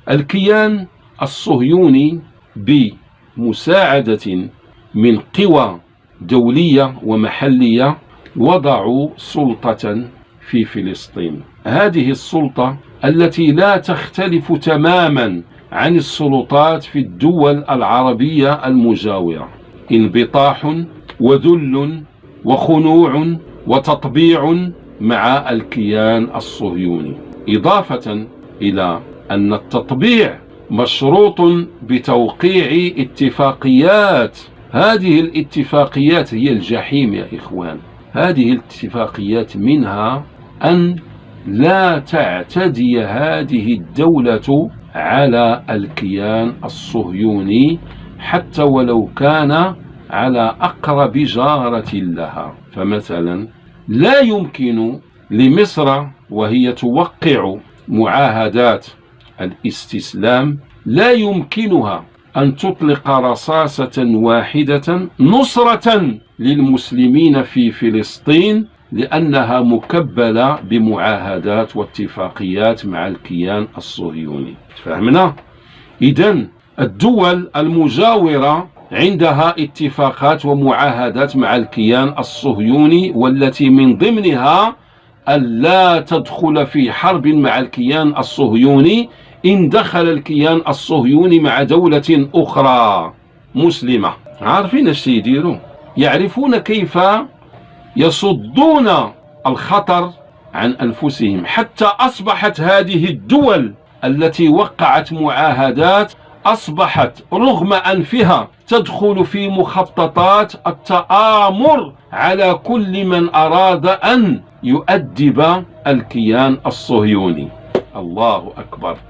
الكيان الصهيوني بمساعدة من قوى دولية ومحلية وضعوا سلطة في فلسطين. هذه السلطة التي لا تختلف تماما عن السلطات في الدول العربية المجاورة، انبطاح وذل وخنوع وتطبيع مع الكيان الصهيوني، إضافة إلى أن التطبيع مشروط بتوقيع اتفاقيات. هذه الاتفاقيات هي الجحيم يا إخوان. هذه الاتفاقيات منها أن لا تعتدي هذه الدولة على الكيان الصهيوني حتى ولو كان على أقرب جارة لها. فمثلا لا يمكن لمصر وهي توقع معاهدات الاستسلام، لا يمكنها أن تطلق رصاصة واحدة نصرة للمسلمين في فلسطين، لأنها مكبلة بمعاهدات واتفاقيات مع الكيان الصهيوني. فهمنا؟ إذن الدول المجاورة عندها اتفاقات ومعاهدات مع الكيان الصهيوني، والتي من ضمنها ألا تدخل في حرب مع الكيان الصهيوني إن دخل الكيان الصهيوني مع دولة أخرى مسلمة. عارفين ايش يديروا؟ يعرفون كيف يصدون الخطر عن أنفسهم، حتى أصبحت هذه الدول التي وقعت معاهدات أصبحت رغم أنفها تدخل في مخططات التآمر على كل من أراد أن يؤدب الكيان الصهيوني. الله أكبر.